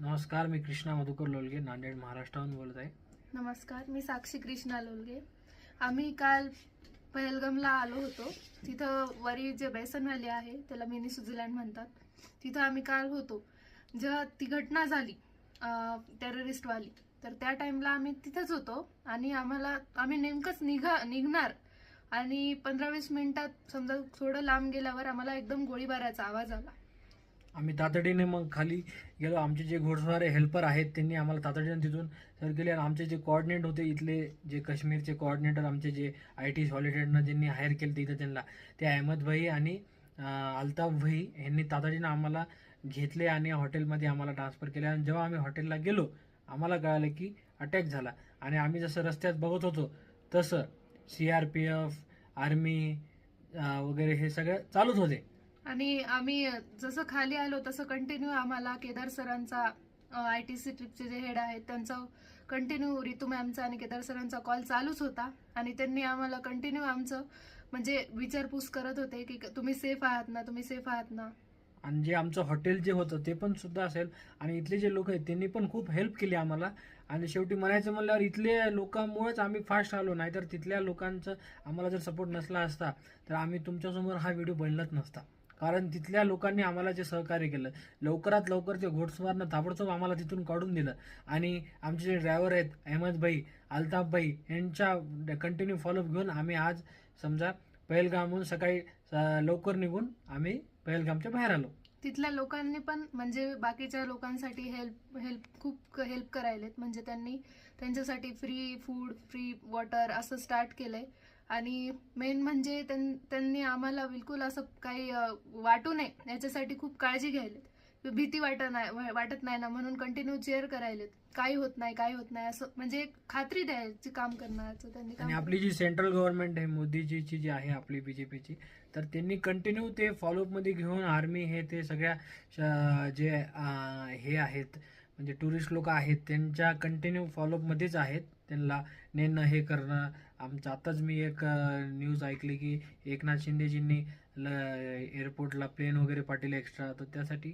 नमस्कार, मी कृष्णा मधुकर लोलगे, नांदेड महाराष्ट्राहून बोलत आहे. नमस्कार, मी साक्षी कृष्णा लोलगे. आम्ही काल पहलगामला आलो होतो. तिथं वरी जे बेसन व्हॅली आहे त्याला मिनी स्वित्झर्लंड म्हणतात. तिथं आम्ही काल होतो. जेव्हा ती घटना झाली टेररिस्टवाली, तर त्या टाइमला आम्ही तिथंच होतो आणि आम्ही नेमकंच निघणार आणि 15-20 मिनिटात समजा थोडं लांब गेल्यावर आम्हाला एकदम गोळीबाराचा आवाज आला. आम्ही तातडीने मग खाली गेलो. आमचे जे घोडस्वार हेल्पर आहेत त्यांनी आम्हाला तातडीने तिथून सर केले आणि आमचे जे कोऑर्डिनेट होते, इथले जे काश्मीरचे कोऑर्डिनेटर आमचे जे IT सॉलिडेटनं ज्यांनी हायर केलं तिथं त्यांना, ते अहमद भाई आणि अल्ताफ भाई यांनी तातडीनं आम्हाला घेतले आणि हॉटेलमध्ये आम्हाला ट्रान्सफर केले. आणि जेव्हा आम्ही हॉटेलला गेलो आम्हाला कळालं की अटॅक झाला. आणि आम्ही जसं रस्त्यात बघत होतो तसं CRPF आर्मी वगैरे हे सगळं चालूच होते. आणि आम्ही जसं खाली आलो तसं कंटिन्यू आम्हाला केदार सरांचा ITC ट्रिपचे जे हेड आहेत त्यांचा कंटिन्यू रितू मॅमचा आणि केदार सरांचा कॉल चालूच होता. आणि त्यांनी आम्हाला कंटिन्यू आमचं म्हणजे विचारपूस करत होते की तुम्ही सेफ आहात ना, तुम्ही सेफ आहात ना. आणि जे आमचं हॉटेल जे होतं ते पण सुद्धा असेल आणि इथले जे लोक आहेत त्यांनी पण खूप हेल्प केली आम्हाला. आणि शेवटी म्हणायचं म्हणल्यावर इथल्या लोकांमुळेच आम्ही फास्ट आलो, नाहीतर तिथल्या लोकांचं आम्हाला जर सपोर्ट नसला असता तर आम्ही तुमच्यासमोर हा व्हिडिओ बनलाच नसता. कारण तिथल्या लोकांनी आम्हाला जे सहकार्य केलं, लवकरात लवकर ते घोडस्वारनं ताबडतोब आम्हाला तिथून काढून दिलं. आणि आमचे जे ड्रायव्हर आहेत अहमद भाई, अल्ताफ भाई यांच्या कंटिन्यू फॉलोअप घेऊन आम्ही आज समजा पहलगामहून सकाळी लवकर निघून आम्ही पहलगामच्या बाहेर आलो. तिथल्या लोकांनी पण म्हणजे बाकीच्या लोकांसाठी खूप हेल्प करायलेत. म्हणजे त्यांनी त्यांच्यासाठी फ्री फूड, फ्री वॉटर असं स्टार्ट केलंय. आणि मेन म्हणजे त्यांनी आम्हाला बिलकुल असं काही वाटू नये याच्यासाठी खूप काळजी घ्यायलेत. भीती वाटत नाही ना म्हणून कंटिन्यू चेअर करायलेत. काही होत नाही असं म्हणजे एक खात्री द्यायची काम करण्याचं त्यांनी आणि काम. आपली जी सेंट्रल गव्हर्नमेंट आहे मोदीजीची जी आहे आपली BJPची, तर त्यांनी कंटिन्यू ते फॉलोअपमध्ये घेऊन आर्मी हे ते सगळ्या जे हे आहेत म्हणजे टुरिस्ट लोक आहेत त्यांच्या कंटिन्यू फॉलोअपमध्येच आहेत. त्यांना नेणं हे करणं. आमचं आताच मी एक न्यूज ऐकली की एकनाथ शिंदेजींनी एअरपोर्टला प्लेन वगैरे पाठवले एक्स्ट्रा, तर त्यासाठी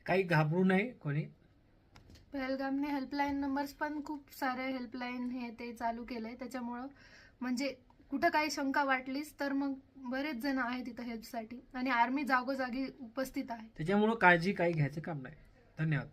काही घाबरू नये कोणी. पहलगामने हेल्पलाईन नंबर्स पण खूप सारे हेल्पलाईन हे ते चालू केलंय. त्याच्यामुळं म्हणजे कुठं काही शंका वाटलीच तर मग बरेच जण आहेत तिथं हेल्पसाठी आणि आर्मी जागोजागी उपस्थित आहे. त्याच्यामुळं काळजी काही घ्यायचं काम नाही. धन्यवाद.